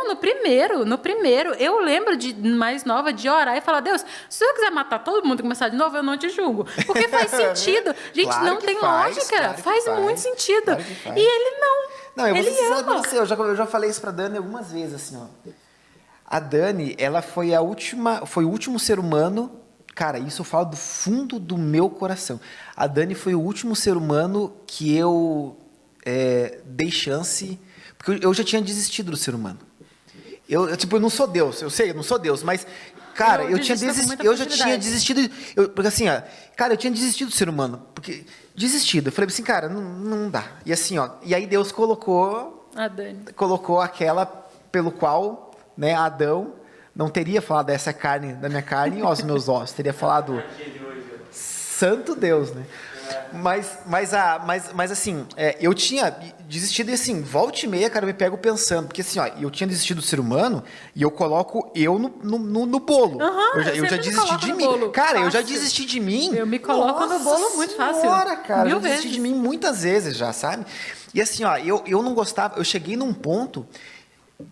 no primeiro, eu lembro de mais nova de orar e falar, Deus, se eu quiser matar todo mundo e começar de novo, eu não te julgo. Porque faz sentido. Gente, Claro não que tem faz, lógica. claro que Faz faz, muito sentido. claro que faz. E ele não. Não, eu vou Ele ser sincero pra ama. você, eu já falei isso pra Dani algumas vezes, assim, ó. A Dani, ela foi o último ser humano, cara, isso eu falo do fundo do meu coração. A Dani foi o último ser humano que eu dei chance, porque eu já tinha desistido do ser humano. Eu não sou Deus, eu sei, eu não sou Deus, mas, cara, eu já tinha desistido, porque assim, ó, cara, eu tinha desistido do ser humano, porque, desistido, eu falei assim, cara, não dá. E assim, ó, e aí Deus colocou aquela pelo qual, né, Adão não teria falado essa carne da minha carne e os meus ossos, teria falado santo Deus, né? Mas assim, eu tinha desistido e assim, volta e meia, cara, eu me pego pensando, porque assim, ó, eu tinha desistido do ser humano e eu coloco eu no bolo. Eu já desisti de mim. Bolo. Cara, Fácil. eu já desisti de mim. Eu me coloco no bolo muito fácil. Cara, eu já desisti vezes. de mim muitas vezes já, sabe? E assim, ó, eu não gostava, eu cheguei num ponto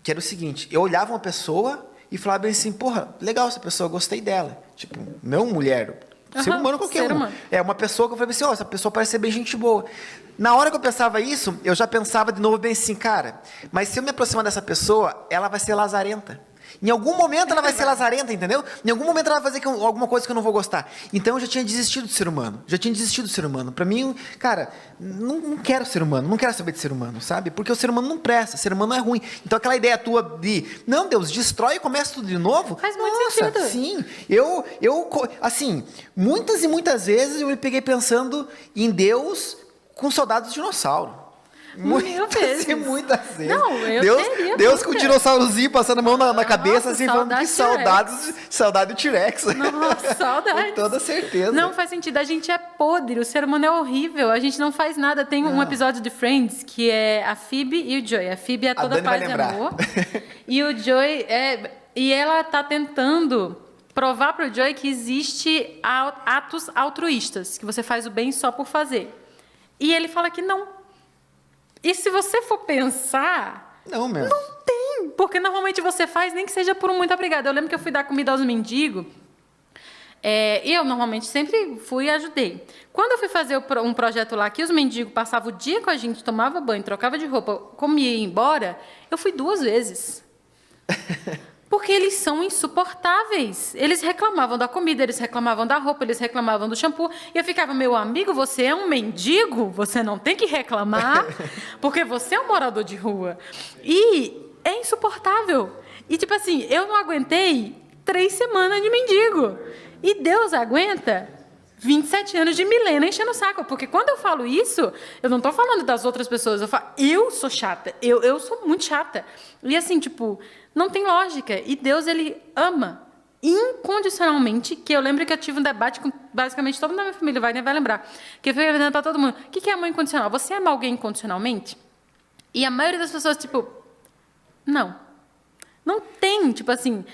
que era o seguinte, eu olhava uma pessoa e falava bem assim, porra, legal essa pessoa, gostei dela. Tipo, não mulher, ser humano qualquer um. É uma pessoa que eu falei assim, ó, essa pessoa parece ser bem gente boa. Na hora que eu pensava isso, eu já pensava de novo bem assim, cara, mas se eu me aproximar dessa pessoa, ela vai ser lazarenta. Em algum momento ela vai ser lazarenta, entendeu? Em algum momento ela vai fazer alguma coisa que eu não vou gostar. Então eu já tinha desistido do ser humano. Pra mim, cara, não quero ser humano, não quero saber de ser humano, sabe? Porque o ser humano não presta, o ser humano é ruim. Então aquela ideia tua de, não, Deus, destrói e começa tudo de novo. Faz muito sentido. Sim. Assim, muitas e muitas vezes eu me peguei pensando em Deus com soldados de dinossauro. Muitas vezes. Não, Deus com o dinossaurozinho passando a mão na cabeça, assim, falando que saudade do T-Rex. Nossa, saudade. Com toda certeza. Não faz sentido. A gente é podre, o ser humano é horrível, a gente não faz nada. Tem um episódio de Friends que é a Phoebe e o Joey. A Phoebe é toda paz e amor. E o Joey e ela tá tentando provar pro Joey que existe atos altruístas, que você faz o bem só por fazer. E ele fala que não. E se você for pensar... Não mesmo. Não tem. Porque normalmente você faz, nem que seja por um muito obrigado. Eu lembro que eu fui dar comida aos mendigos. E eu normalmente sempre fui e ajudei. Quando eu fui fazer um projeto lá, que os mendigos passavam o dia com a gente, tomava banho, trocava de roupa, comia e ia embora, eu fui 2 vezes. Porque eles são insuportáveis. Eles reclamavam da comida, eles reclamavam da roupa, eles reclamavam do shampoo. E eu ficava, meu amigo, você é um mendigo? Você não tem que reclamar, porque você é um morador de rua. E é insuportável. E, tipo assim, eu não aguentei 3 semanas de mendigo. E Deus aguenta 27 anos de Milena enchendo o saco. Porque quando eu falo isso, eu não estou falando das outras pessoas. Eu sou chata. Eu sou muito chata. E assim, tipo... Não tem lógica. E Deus, ele ama incondicionalmente, que eu lembro que eu tive um debate com basicamente toda a minha família, vai lembrar, que eu fui perguntando para todo mundo, o que é amor incondicional? Você ama alguém incondicionalmente? E a maioria das pessoas, tipo, não. Não tem, tipo assim,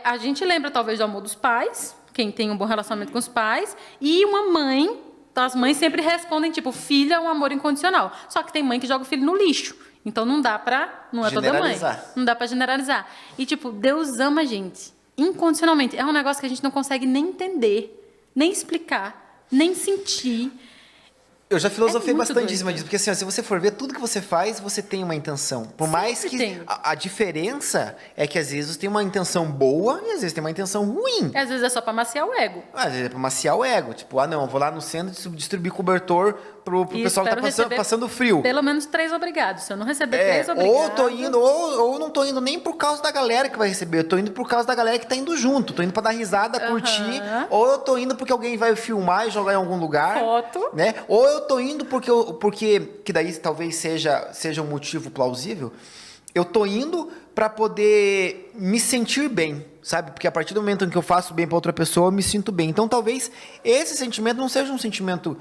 a gente lembra talvez do amor dos pais, quem tem um bom relacionamento com os pais, e uma mãe, as mães sempre respondem, tipo, filho é um amor incondicional. Só que tem mãe que joga o filho no lixo. Então não dá pra... Não é toda mãe. Não dá pra generalizar. E, tipo, Deus ama a gente incondicionalmente. É um negócio que a gente não consegue nem entender, nem explicar, nem sentir. Eu já filosofei bastante em cima disso, porque assim, ó, se você for ver, tudo que você faz, você tem uma intenção. Por mais que a diferença é que às vezes tem uma intenção boa e às vezes tem uma intenção ruim. Às vezes é só pra maciar o ego. Às vezes é pra maciar o ego. Tipo, não, eu vou lá no centro distribuir cobertor pro pessoal que tá passando frio. Pelo menos 3 obrigados. Se eu não receber 3 obrigados... Ou tô indo, ou não tô indo nem por causa da galera que vai receber. Eu tô indo por causa da galera que tá indo junto. Tô indo pra dar risada, curtir. Ou eu tô indo porque alguém vai filmar e jogar em algum lugar. Foto. Né? Ou eu tô indo porque que daí talvez seja um motivo plausível. Eu tô indo pra poder me sentir bem, sabe? Porque a partir do momento em que eu faço bem pra outra pessoa, eu me sinto bem. Então talvez esse sentimento não seja um sentimento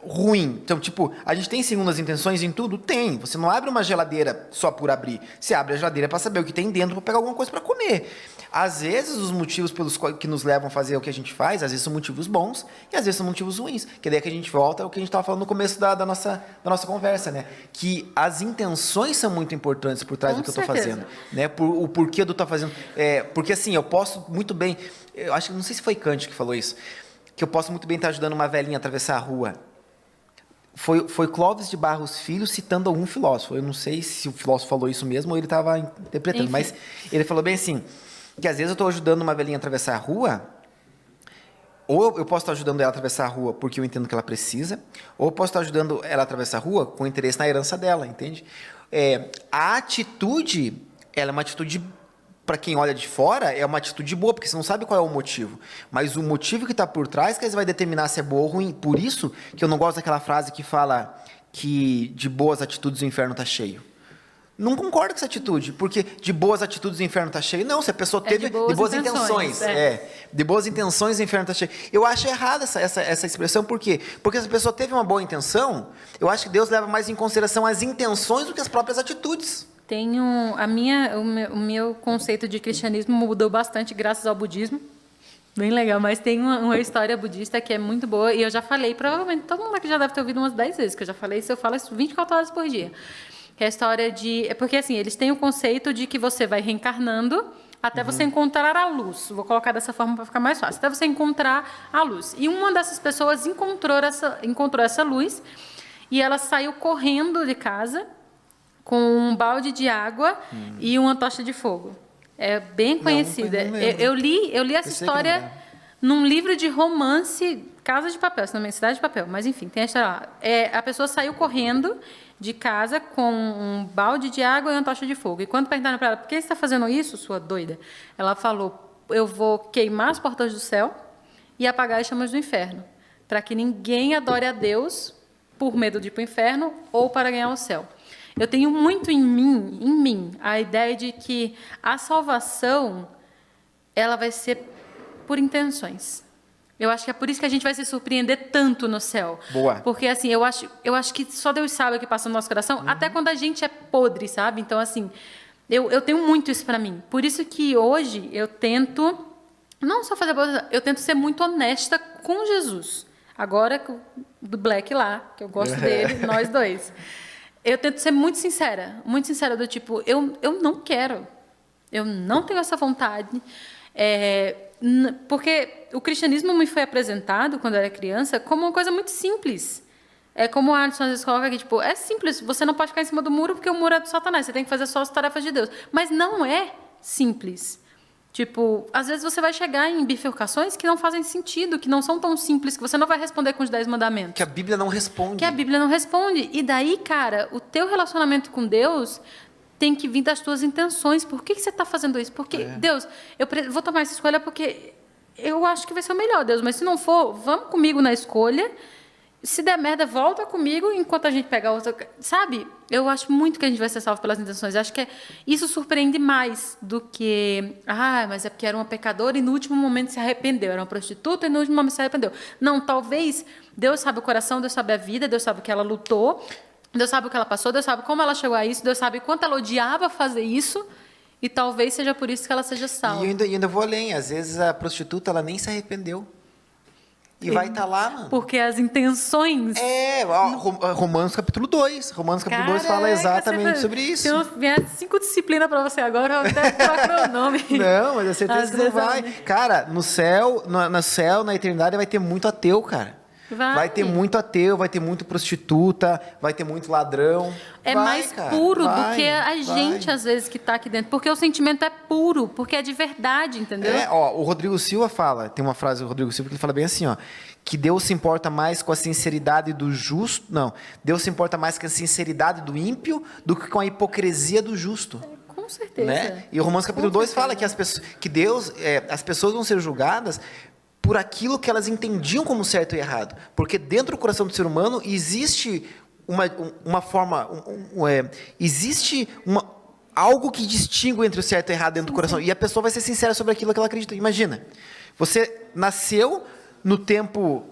ruim. Então, tipo, a gente tem segundas intenções em tudo? Tem. Você não abre uma geladeira só por abrir. Você abre a geladeira para saber o que tem dentro, para pegar alguma coisa para comer. Às vezes, os motivos que nos levam a fazer o que a gente faz, às vezes são motivos bons e às vezes são motivos ruins. Que daí que a gente volta ao que a gente estava falando no começo da nossa conversa, né? Que as intenções são muito importantes por trás do que eu estou fazendo. Né? O porquê do estar fazendo. Porque assim, eu posso muito bem... Eu acho que não sei se foi Kant que falou isso. Que eu posso muito bem estar ajudando uma velhinha a atravessar a rua. Foi Clóvis de Barros Filho citando algum filósofo. Eu não sei se o filósofo falou isso mesmo ou ele estava interpretando. Enfim. Mas ele falou bem assim, que às vezes eu estou ajudando uma velhinha a atravessar a rua, ou eu posso estar ajudando ela a atravessar a rua porque eu entendo que ela precisa, ou eu posso estar ajudando ela a atravessar a rua com interesse na herança dela, entende? A atitude, ela é uma atitude... Para quem olha de fora, é uma atitude boa, porque você não sabe qual é o motivo. Mas o motivo que está por trás que às vezes vai determinar se é boa ou ruim. Por isso que eu não gosto daquela frase que fala que de boas atitudes o inferno está cheio. Não concordo com essa atitude, porque de boas atitudes o inferno está cheio. Não, se a pessoa teve de boas intenções. De boas intenções o inferno está cheio. Eu acho errada essa expressão, por quê? Porque se a pessoa teve uma boa intenção, eu acho que Deus leva mais em consideração as intenções do que as próprias atitudes. O meu conceito de cristianismo mudou bastante graças ao budismo. Bem legal, mas tem uma história budista que é muito boa e eu já falei, provavelmente todo mundo aqui já deve ter ouvido umas 10 vezes, que eu já falei isso, eu falo isso 24 horas por dia. Que é a história de... Porque assim, eles têm o conceito de que você vai reencarnando até você encontrar a luz. Vou colocar dessa forma para ficar mais fácil. Até você encontrar a luz. E uma dessas pessoas encontrou essa luz e ela saiu correndo de casa com um balde de água e uma tocha de fogo. É bem conhecida. Eu li essa história num livro de romance, Casa de Papel, se não me engano, Cidade de Papel, mas enfim, tem a história lá. A pessoa saiu correndo de casa com um balde de água e uma tocha de fogo. E quando perguntaram para ela, por que você está fazendo isso, sua doida? Ela falou, eu vou queimar as portas do céu e apagar as chamas do inferno, para que ninguém adore a Deus por medo de ir para o inferno ou para ganhar o céu. Eu tenho muito em mim, a ideia de que a salvação, ela vai ser por intenções. Eu acho que é por isso que a gente vai se surpreender tanto no céu. Boa. Porque, assim, eu acho que só Deus sabe o que passa no nosso coração, até quando a gente é podre, sabe? Então, assim, eu tenho muito isso para mim. Por isso que hoje eu tento, não só fazer eu tento ser muito honesta com Jesus. Agora, do Black lá, que eu gosto dele, nós dois. Eu tento ser muito sincera do tipo, eu não quero, eu não tenho essa vontade, porque o cristianismo me foi apresentado, quando eu era criança, como uma coisa muito simples. É como o Alisson às vezes coloca aqui, tipo, é simples, você não pode ficar em cima do muro porque o muro é do Satanás, você tem que fazer só as tarefas de Deus. Mas não é simples. Tipo, às vezes você vai chegar em bifurcações que não fazem sentido, que não são tão simples, que você não vai responder com os 10 mandamentos. Que a Bíblia não responde. E daí, cara, o teu relacionamento com Deus tem que vir das tuas intenções. Por que você está fazendo isso? Porque, Deus, eu vou tomar essa escolha porque eu acho que vai ser o melhor, Deus. Mas se não for, vamos comigo na escolha. Se der merda, volta comigo enquanto a gente pega outra... Sabe? Eu acho muito que a gente vai ser salvo pelas intenções. Eu acho que isso surpreende mais do que... mas é porque era uma pecadora e no último momento se arrependeu. Era uma prostituta e no último momento se arrependeu. Não, talvez Deus sabe o coração, Deus sabe a vida, Deus sabe o que ela lutou, Deus sabe o que ela passou, Deus sabe como ela chegou a isso, Deus sabe quanto ela odiava fazer isso e talvez seja por isso que ela seja salva. E eu ainda vou além. Às vezes a prostituta ela nem se arrependeu. E vai estar lá, mano. Porque as intenções... Romanos capítulo 2. Romanos capítulo 2 fala exatamente sobre isso. Se eu vier 5 disciplinas para você agora, eu até troco meu nome. Não, mas eu certeza que não vai. Cara, no céu, na eternidade, vai ter muito ateu, cara. Vai ter muito ateu, vai ter muito prostituta, vai ter muito ladrão. Mais puro do que a gente, às vezes, que está aqui dentro. Porque o sentimento é puro, porque é de verdade, entendeu? O Rodrigo Silva fala, tem uma frase do Rodrigo Silva que ele fala bem assim, que Deus se importa mais com a sinceridade do justo... Não, Deus se importa mais com a sinceridade do ímpio do que com a hipocrisia do justo. Com certeza. Né? E o Romanos capítulo 2 fala que as pessoas vão ser julgadas por aquilo que elas entendiam como certo e errado. Porque dentro do coração do ser humano existe uma forma... existe algo que distingue entre o certo e o errado dentro do coração. E a pessoa vai ser sincera sobre aquilo que ela acredita. Imagina, você nasceu no tempo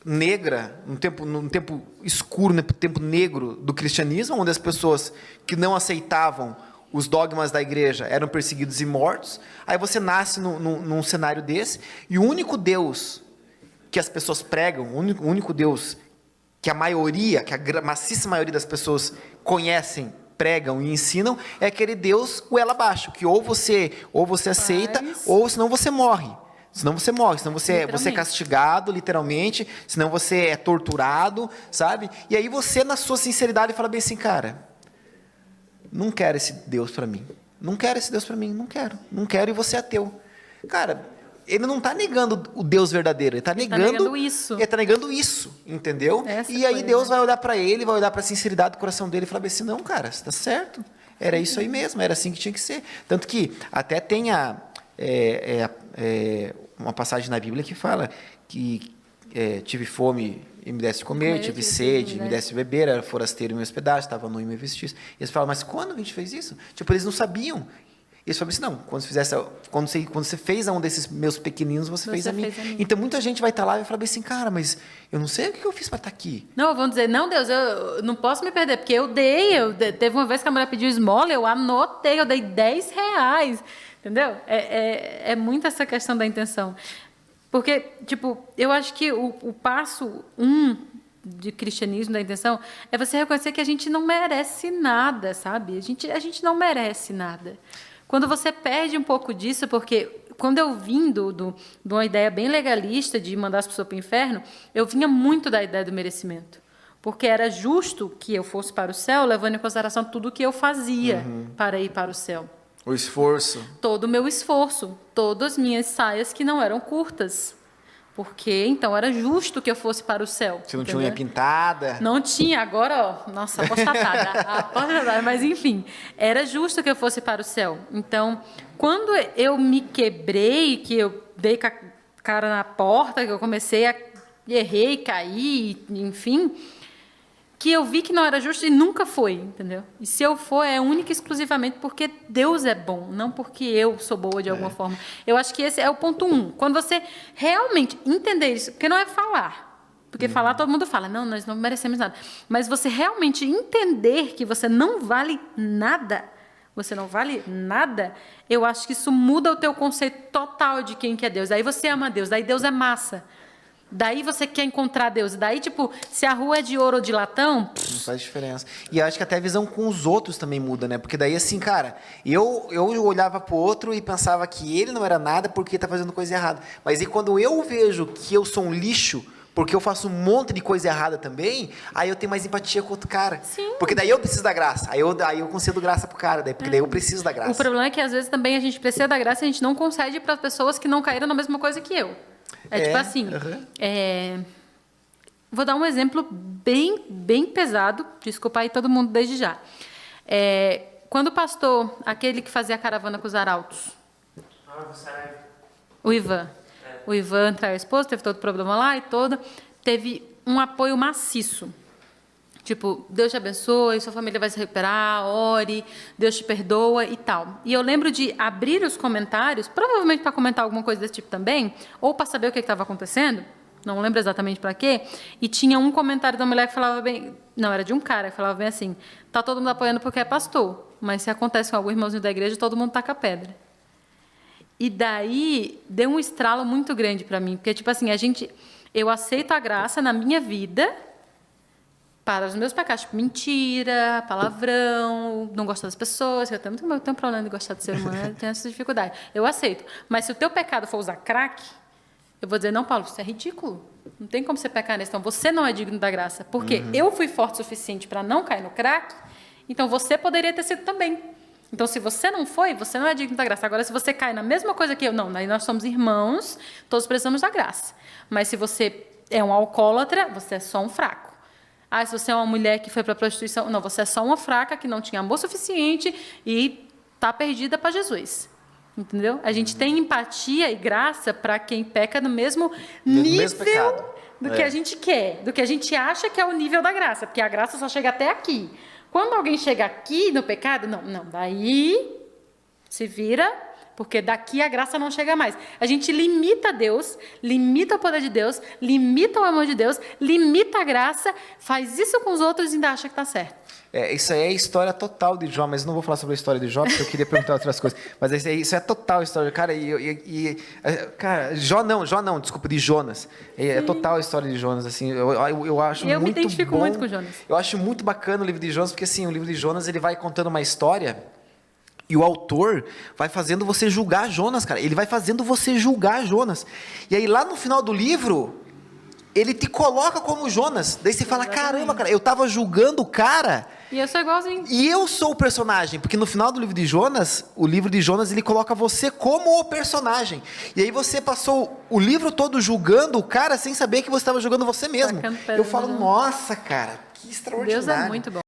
negra, num tempo escuro, num tempo negro do cristianismo, onde as pessoas que não aceitavam os dogmas da igreja eram perseguidos e mortos. Aí você nasce num cenário desse, e o único Deus que as pessoas pregam, o único Deus que a maioria, que a maciça maioria das pessoas conhecem, pregam e ensinam, é aquele Deus goela abaixo, que ou você aceita, ou senão você morre. Senão você morre, senão você é castigado, literalmente, senão você é torturado, sabe? E aí você, na sua sinceridade, fala bem assim, cara, não quero esse Deus para mim. Não quero esse Deus para mim, não quero. Não quero, e você é ateu. Cara, ele não está negando o Deus verdadeiro, ele está negando isso. Ele está negando isso, entendeu? E aí Deus vai olhar para ele, vai olhar para a sinceridade do coração dele e falar assim, não, cara, você está certo. Era isso aí mesmo, era assim que tinha que ser. Tanto que até tem uma passagem na Bíblia que fala que tive fome e me desse de comer, tive sede e me desse de beber, era forasteiro e me hospedasse, estava nu e me vestisse. E eles falam, mas quando a gente fez isso? Tipo, eles não sabiam. Eles falaram assim, não, quando você fez a um desses meus pequeninos, você fez a mim. Então, muita gente vai estar lá e vai falar assim, cara, mas eu não sei o que eu fiz para estar aqui. Não, vão dizer, não, Deus, eu não posso me perder, porque eu dei. Teve uma vez que a mulher pediu esmola, eu anotei, eu dei R$10. Entendeu? É muito essa questão da intenção. Porque, tipo, eu acho que o passo 1 de cristianismo, da intenção, é você reconhecer que a gente não merece nada, sabe? A gente não merece nada. Quando você perde um pouco disso, porque quando eu vim de uma ideia bem legalista de mandar as pessoas para o inferno, eu vinha muito da ideia do merecimento. Porque era justo que eu fosse para o céu, levando em consideração tudo o que eu fazia para ir para o céu. O esforço. Todo o meu esforço, todas as minhas saias que não eram curtas. Porque, então, era justo que eu fosse para o céu. Você não tinha unha pintada? Não tinha, agora, ó, nossa, apostatada. Mas, enfim, era justo que eu fosse para o céu. Então, quando eu me quebrei, que eu dei com a cara na porta, que eu comecei a errei, caí, enfim, que eu vi que não era justo e nunca foi, entendeu? E se eu for, é única e exclusivamente porque Deus é bom, não porque eu sou boa de alguma forma. Eu acho que esse é o ponto 1. Quando você realmente entender isso, porque não é falar, porque falar todo mundo fala, não, nós não merecemos nada. Mas você realmente entender que você não vale nada, eu acho que isso muda o teu conceito total de quem que é Deus. Aí você ama Deus, daí Deus é massa. Daí você quer encontrar Deus. Daí, tipo, se a rua é de ouro ou de latão... Não faz diferença. E eu acho que até a visão com os outros também muda, né? Porque daí, assim, cara, eu olhava pro outro e pensava que ele não era nada porque tá fazendo coisa errada. Mas e quando eu vejo que eu sou um lixo, porque eu faço um monte de coisa errada também, aí eu tenho mais empatia com o outro cara. Sim. Porque daí eu preciso da graça. Aí eu concedo graça pro cara, porque daí eu preciso da graça. O problema é que, às vezes, também a gente precisa da graça e a gente não concede para pessoas que não caíram na mesma coisa que eu. Tipo assim, vou dar um exemplo bem pesado, desculpa aí todo mundo desde já. Quando o pastor, aquele que fazia a caravana com os arautos, o Ivan traiu a esposa, teve todo o problema lá e teve um apoio maciço. Tipo, Deus te abençoe, sua família vai se recuperar, ore, Deus te perdoa e tal. E eu lembro de abrir os comentários, provavelmente para comentar alguma coisa desse tipo também, ou para saber o que estava acontecendo, não lembro exatamente para quê, e tinha um comentário da mulher que falava bem, não, era de um cara, que falava bem assim, tá todo mundo apoiando porque é pastor, mas se acontece com algum irmãozinho da igreja, todo mundo taca pedra. E daí, deu um estralo muito grande para mim, porque, tipo assim, eu aceito a graça na minha vida, para os meus pecados, tipo, mentira, palavrão, não gostar das pessoas, eu tenho um problema de gostar de ser humano, eu tenho essa dificuldade. Eu aceito. Mas se o teu pecado for usar crack, eu vou dizer, não, Paulo, isso é ridículo. Não tem como você pecar nisso. Então, você não é digno da graça. Porque eu fui forte o suficiente para não cair no crack, então você poderia ter sido também. Então, se você não foi, você não é digno da graça. Agora, se você cai na mesma coisa que eu, não, aí nós somos irmãos, todos precisamos da graça. Mas se você é um alcoólatra, você é só um fraco. Ah, se você é uma mulher que foi para a prostituição... Não, você é só uma fraca que não tinha amor suficiente e está perdida para Jesus. Entendeu? A gente tem empatia e graça para quem peca no mesmo nível do que a gente quer, do que a gente acha que é o nível da graça, porque a graça só chega até aqui. Quando alguém chega aqui no pecado, não, daí se vira porque daqui a graça não chega mais. A gente limita Deus, limita o poder de Deus, limita o amor de Deus, limita a graça, faz isso com os outros e ainda acha que está certo. Isso aí é a história total de Jó, mas não vou falar sobre a história de Jó, porque eu queria perguntar outras coisas. Mas isso é total a história. Cara, cara, Jó não, desculpa, de Jonas. É total a história de Jonas, assim. Eu acho muito bom. Eu me identifico muito com Jonas. Eu acho muito bacana o livro de Jonas, porque assim, o livro de Jonas, ele vai contando uma história e o autor vai fazendo você julgar Jonas, cara. Ele vai fazendo você julgar Jonas. E aí lá no final do livro, ele te coloca como Jonas. Daí você fala, caramba, cara, eu tava julgando o cara. E eu sou igualzinho. E eu sou o personagem, porque no final do livro de Jonas, o livro de Jonas, ele coloca você como o personagem. E aí você passou o livro todo julgando o cara sem saber que você estava julgando você mesmo. Eu falo, nossa, cara, que extraordinário. Deus é muito bom.